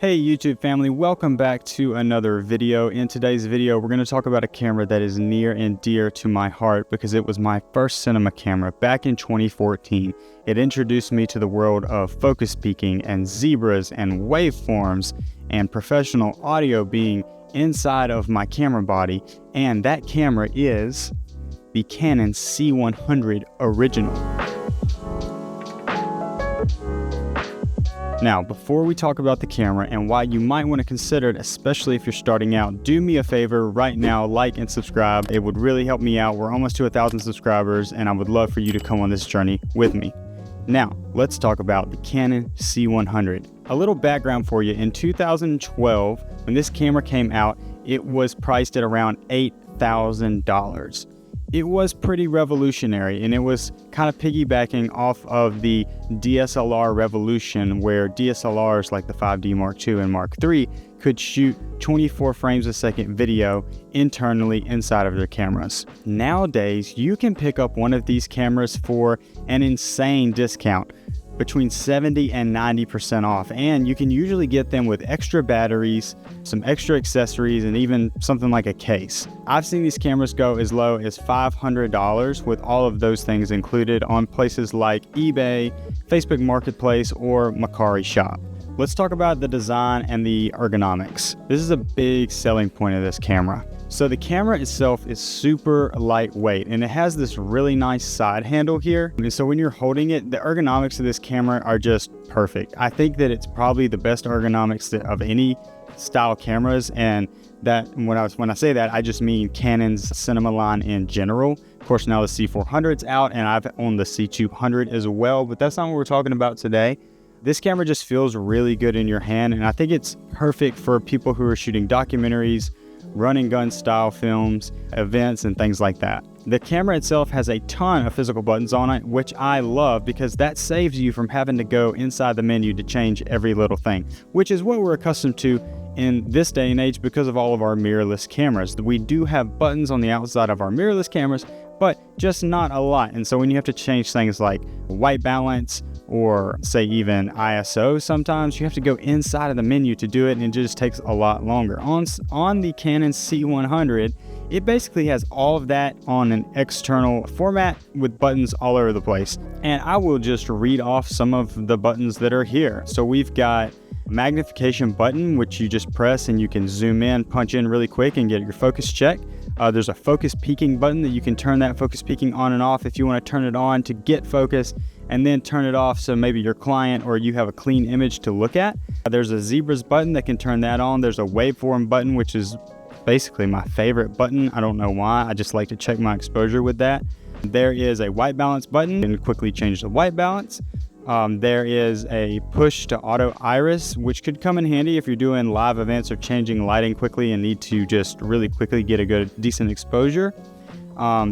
Hey YouTube family, welcome back to another video. In today's video, we're going to talk about a camera that is near and dear to my heart because it was my first cinema camera back in 2014. It introduced me to the world of focus peaking and zebras and waveforms and professional audio being inside of my camera body. And that camera is the Canon C100 original. Now, before we talk about the camera and why you might want to consider it, especially if you're starting out, do me a favor right now, like and subscribe. It would really help me out. We're almost to 1,000 subscribers, and I would love for you to come on this journey with me. Now, let's talk about the Canon C100. A little background for you. In 2012, when this camera came out, it was priced at around $8,000. It was pretty revolutionary, and it was kind of piggybacking off of the DSLR revolution, where DSLRs like the 5D Mark II and Mark III could shoot 24 frames a second video internally inside of their cameras. Nowadays, you can pick up one of these cameras for an insane discount, between 70 and 90% off, and you can usually get them with extra batteries, some extra accessories, and even something like a case. I've seen these cameras go as low as $500 with all of those things included on places like eBay, Facebook Marketplace, or Mercari Shop. Let's talk about the design and the ergonomics. This is a big selling point of this camera. So the camera itself is super lightweight, and it has this really nice side handle here. And so when you're holding it, the ergonomics of this camera are just perfect. I think that it's probably the best ergonomics of any style cameras, and that when I say that, I just mean Canon's cinema line in general. Of course, now the C400's out, and I've owned the C200 as well, but that's not what we're talking about today. This camera just feels really good in your hand, and I think it's perfect for people who are shooting documentaries, run and gun style films, events, and things like that. The camera itself has a ton of physical buttons on it, which I love because that saves you from having to go inside the menu to change every little thing, which is what we're accustomed to in this day and age because of all of our mirrorless cameras. We do have buttons on the outside of our mirrorless cameras, but just not a lot. And so when you have to change things like white balance or say even ISO, sometimes you have to go inside of the menu to do it, and it just takes a lot longer. On the Canon C100, it basically has all of that on an external format with buttons all over the place. And I will just read off some of the buttons that are here. So we've got magnification button, which you just press and you can zoom in, punch in really quick and get your focus check. There's a focus peaking button that you can turn that focus peaking on and off if you want to turn it on to get focus, and then turn it off so maybe your client or you have a clean image to look at. There's a zebras button that can turn that on. There's a waveform button, which is basically my favorite button. I don't know why, I just like to check my exposure with that. There is a white balance button and quickly change the white balance. There is a push to auto iris, which could come in handy if you're doing live events or changing lighting quickly and need to just really quickly get a good decent exposure.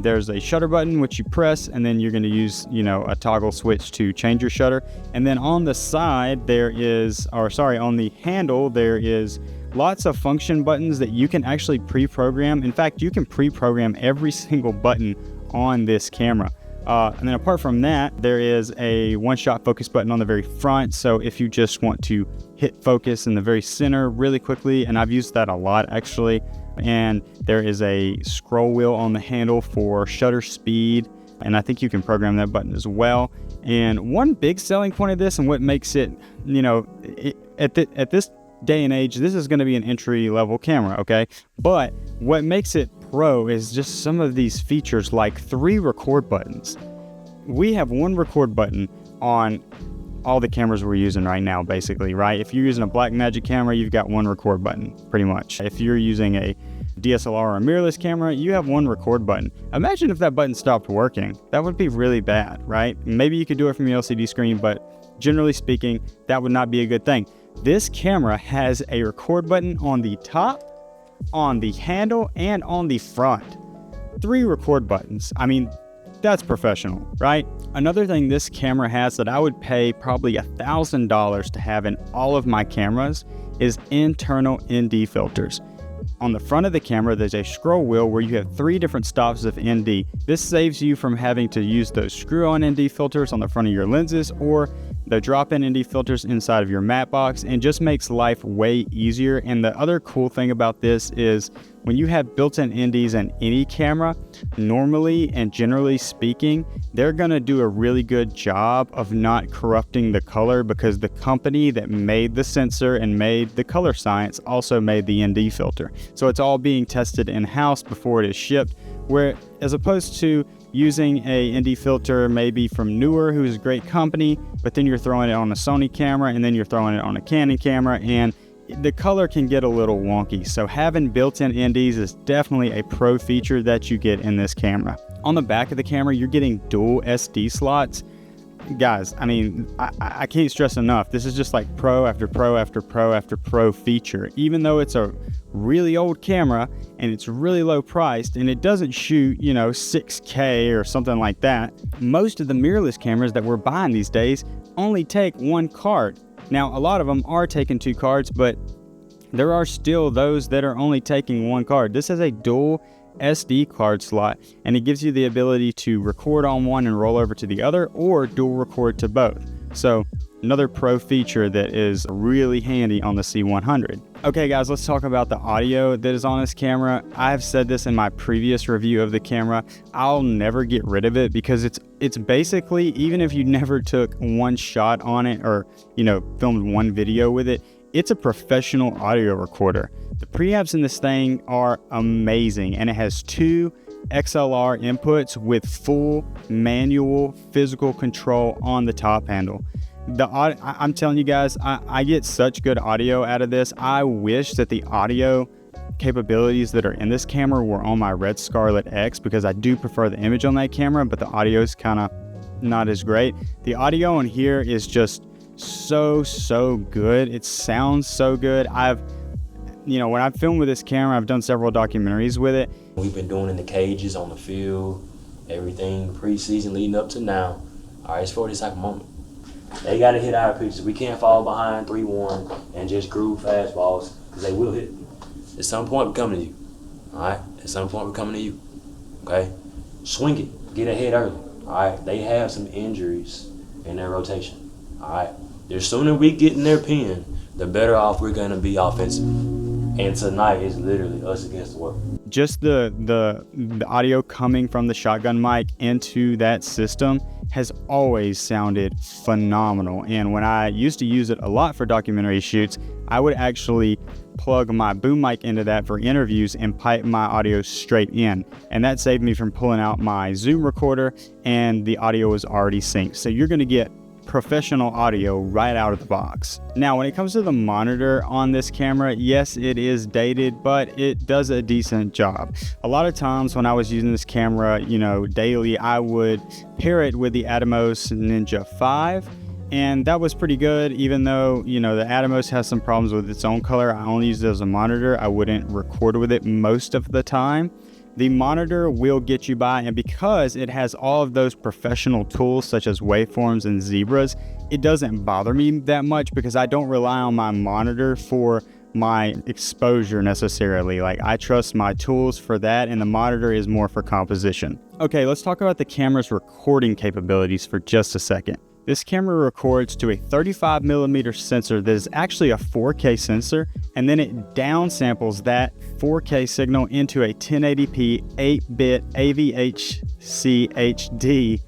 There's a shutter button which you press, and then you're going to use a toggle switch to change your shutter. And then on the side on the handle there is lots of function buttons that you can actually pre-program. In fact, you can pre-program every single button on this camera. And then apart from that, there is a one-shot focus button on the very front. So if you just want to hit focus in the very center really quickly, and I've used that a lot actually. And there is a scroll wheel on the handle for shutter speed, and I think you can program that button as well. And one big selling point of this, and what makes it, at this day and age, this is going to be an entry-level camera, okay? But what makes it pro is just some of these features, like 3 record buttons. We have 1 record button on all the cameras we're using right now, basically, right? If you're using a Blackmagic camera, you've got 1 record button, pretty much. If you're using a DSLR or a mirrorless camera, you have 1 record button. Imagine if that button stopped working. That would be really bad, right? Maybe you could do it from your LCD screen, but generally speaking, that would not be a good thing. This camera has a record button on the top, on the handle, and on the front. 3 record buttons. I mean, that's professional, right? Another thing this camera has that I would pay probably $1,000 to have in all of my cameras is internal ND filters. On the front of the camera, there's a scroll wheel where you have 3 different stops of ND. This saves you from having to use those screw-on ND filters on the front of your lenses, or the drop-in ND filters inside of your matte box, and just makes life way easier. And the other cool thing about this is when you have built-in NDs in any camera, normally and generally speaking, they're gonna do a really good job of not corrupting the color, because the company that made the sensor and made the color science also made the ND filter. So it's all being tested in-house before it is shipped, where as opposed to using a ND filter maybe from Newer, who's a great company, but then you're throwing it on a Sony camera and then you're throwing it on a Canon camera, and the color can get a little wonky. So having built-in NDs is definitely a pro feature that you get in this camera. On the back of the camera, you're getting dual SD slots. Guys, I mean, I can't stress enough, this is just like pro after pro after pro after pro feature. Even though it's a really old camera and it's really low priced and it doesn't shoot, 6K or something like that, most of the mirrorless cameras that we're buying these days only take one card. Now, a lot of them are taking two cards, but there are still those that are only taking one card. This has a dual SD card slot, and it gives you the ability to record on one and roll over to the other, or dual record to both. So another pro feature that is really handy on the C100. Okay guys, let's talk about the audio that is on this camera. I've said this in my previous review of the camera, I'll never get rid of it, because it's basically, even if you never took one shot on it or filmed one video with it, it's a professional audio recorder. The preamps in this thing are amazing, and it has two XLR inputs with full manual physical control on the top handle. I'm telling you guys, I get such good audio out of this. I wish that the audio capabilities that are in this camera were on my Red Scarlet X, because I do prefer the image on that camera, but the audio is kind of not as great. The audio on here is just so good. It sounds so good. When I've filmed with this camera, I've done several documentaries with it. We've been doing in the cages, on the field, everything pre-season leading up to now. All right, it's for this type of moment. They got to hit our pitches. We can't fall behind 3-1 and just groove fastballs, because they will hit. At some point, we're coming to you. All right? At some point, we're coming to you. Okay? Swing it. Get ahead early. All right? They have some injuries in their rotation. All right? The sooner we get in their pen, the better off we're going to be offensively. And tonight is literally us against the world. Just the audio coming from the shotgun mic into that system has always sounded phenomenal. And when I used to use it a lot for documentary shoots, I would actually plug my boom mic into that for interviews and pipe my audio straight in. And that saved me from pulling out my Zoom recorder, and the audio was already synced. So you're gonna get professional audio right out of the box. Now, when it comes to the monitor on this camera, yes, it is dated, but it does a decent job. A lot of times when I was using this camera, daily, I would pair it with the Atomos Ninja 5, and that was pretty good. Even though, the Atomos has some problems with its own color, I only use it as a monitor. I wouldn't record with it most of the time. The monitor will get you by, and because it has all of those professional tools such as waveforms and zebras, it doesn't bother me that much, because I don't rely on my monitor for my exposure necessarily. Like, I trust my tools for that, and the monitor is more for composition. Okay, let's talk about the camera's recording capabilities for just a second. This camera records to a 35mm sensor that is actually a 4K sensor, and then it downsamples that 4K signal into a 1080p 8-bit AVHC HD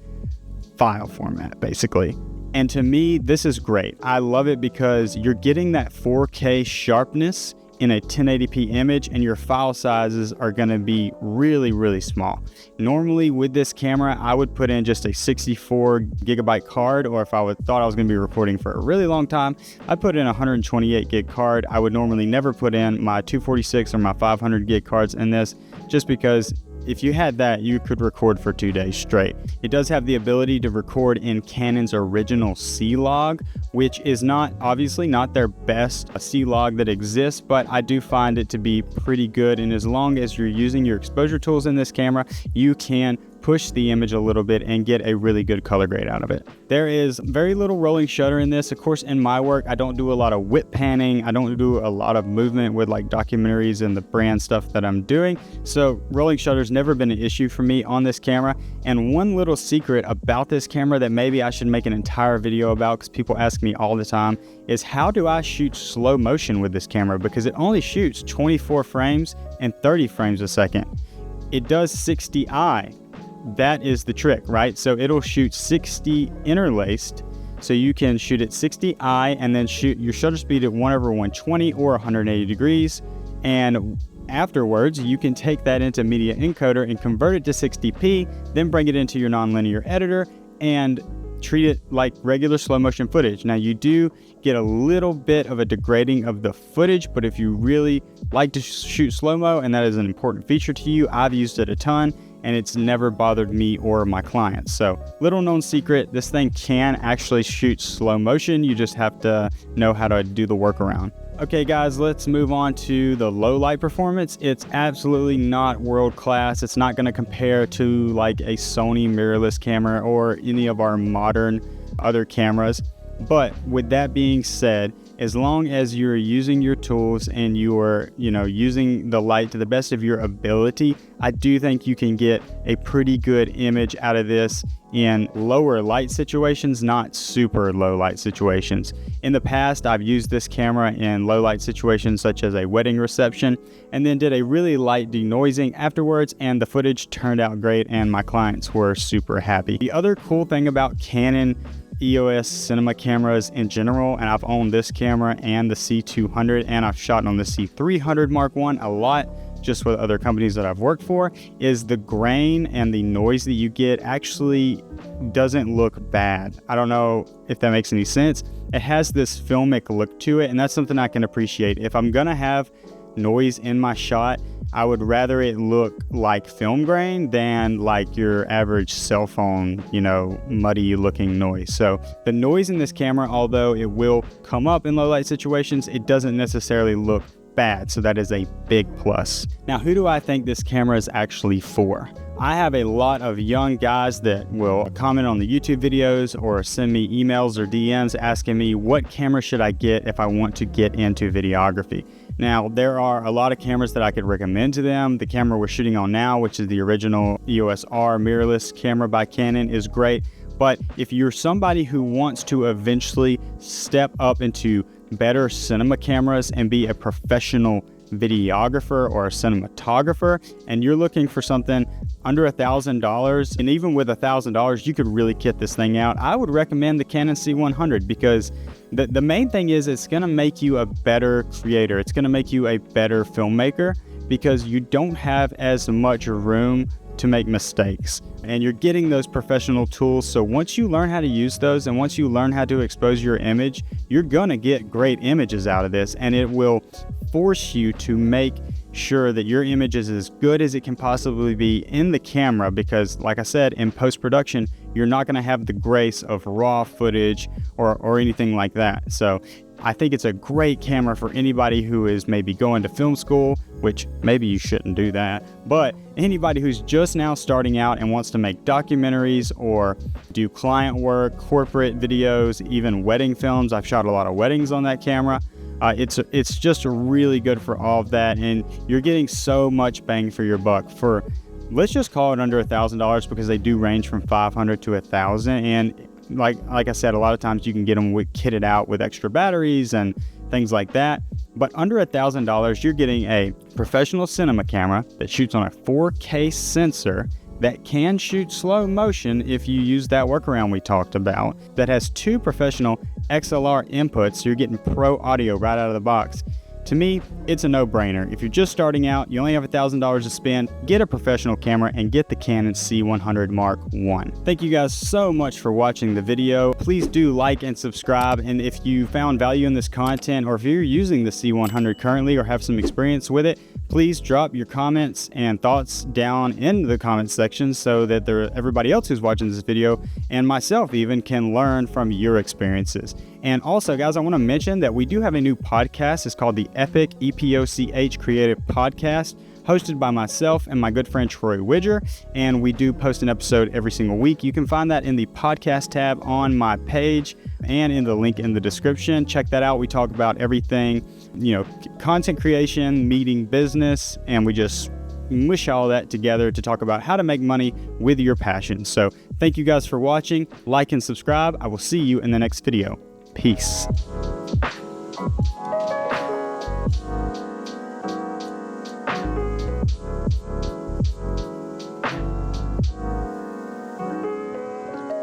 file format, basically. And to me, this is great. I love it because you're getting that 4K sharpness in a 1080p image, and your file sizes are going to be really small. Normally with this camera, I would put in just a 64GB card, or if I thought I was going to be recording for a really long time, I'd put in a 128GB card. I would normally never put in my 246 or my 500GB cards in this, just because if you had that, you could record for 2 days straight. It does have the ability to record in Canon's original C-Log, which is obviously not their best C-Log that exists, but I do find it to be pretty good. And as long as you're using your exposure tools in this camera, you can push the image a little bit and get a really good color grade out of it. There is very little rolling shutter in this. Of course, in my work, I don't do a lot of whip panning. I don't do a lot of movement with like documentaries and the brand stuff that I'm doing. So rolling shutter's never been an issue for me on this camera. And one little secret about this camera that maybe I should make an entire video about, because people ask me all the time, is how do I shoot slow motion with this camera? Because it only shoots 24 frames and 30 frames a second. It does 60i. That is the trick, right? So it'll shoot 60 interlaced. So you can shoot at 60i and then shoot your shutter speed at 1/120 or 180 degrees. And afterwards, you can take that into Media Encoder and convert it to 60p, then bring it into your nonlinear editor and treat it like regular slow motion footage. Now you do get a little bit of a degrading of the footage, but if you really like to shoot slow-mo and that is an important feature to you, I've used it a ton and it's never bothered me or my clients. So little known secret, this thing can actually shoot slow motion. You just have to know how to do the workaround. Okay guys, let's move on to the low light performance. It's absolutely not world class. It's not going to compare to like a Sony mirrorless camera or any of our modern other cameras. But with that being said, as long as you're using your tools and you're, using the light to the best of your ability, I do think you can get a pretty good image out of this in lower light situations, not super low light situations. In the past, I've used this camera in low light situations such as a wedding reception and then did a really light denoising afterwards, and the footage turned out great and my clients were super happy. The other cool thing about Canon EOS cinema cameras in general, and I've owned this camera and the C200 and I've shot on the C300 Mark I a lot just with other companies that I've worked for, is the grain and the noise that you get actually doesn't look bad. I don't know if that makes any sense. It has this filmic look to it, and that's something I can appreciate. If I'm gonna have noise in my shot, I would rather it look like film grain than like your average cell phone, muddy looking noise. So the noise in this camera, although it will come up in low light situations, it doesn't necessarily look bad. So that is a big plus. Now, who do I think this camera is actually for? I have a lot of young guys that will comment on the YouTube videos or send me emails or DMs asking me what camera should I get if I want to get into videography. Now, there are a lot of cameras that I could recommend to them. The camera we're shooting on now, which is the original EOS R mirrorless camera by Canon, is great. But if you're somebody who wants to eventually step up into better cinema cameras and be a professional videographer or a cinematographer, and you're looking for something under $1,000, and even with $1,000 you could really kit this thing out, I would recommend the Canon C100, because the main thing is it's going to make you a better creator. It's going to make you a better filmmaker because you don't have as much room to make mistakes, and you're getting those professional tools. So once you learn how to use those and once you learn how to expose your image, you're gonna get great images out of this, and it will force you to make sure that your image is as good as it can possibly be in the camera, because like I said, in post-production you're not going to have the grace of raw footage or anything like that. So I think it's a great camera for anybody who is maybe going to film school, which maybe you shouldn't do that, but anybody who's just now starting out and wants to make documentaries or do client work, corporate videos, even wedding films. I've shot a lot of weddings on that camera. It's just really good for all of that, and you're getting so much bang for your buck for, let's just call it under $1,000, because they do range from $500 to $1,000, and like I said, a lot of times you can get them kitted out with extra batteries and things like that. But under $1,000, you're getting a professional cinema camera that shoots on a 4K sensor that can shoot slow motion if you use that workaround we talked about, that has 2 professional XLR inputs, so you're getting pro audio right out of the box. To me, it's a no-brainer. If you're just starting out, you only have $1,000 to spend, get a professional camera and get the Canon C100 Mark I. Thank you guys so much for watching the video. Please do like and subscribe, and if you found value in this content, or if you're using the C100 currently or have some experience with it, please drop your comments and thoughts down in the comment section so that everybody else who's watching this video, and myself even, can learn from your experiences. And also, guys, I want to mention that we do have a new podcast. It's called the Epic EPOCH Creative Podcast. hosted by myself and my good friend Troy Widger, and we do post an episode every single week. You can find that in the podcast tab on my page and in the link in the description. Check that out. We talk about everything, content creation, meeting business, and we just mush all that together to talk about how to make money with your passion. So thank you guys for watching. Like and subscribe. I will see you in the next video. Peace.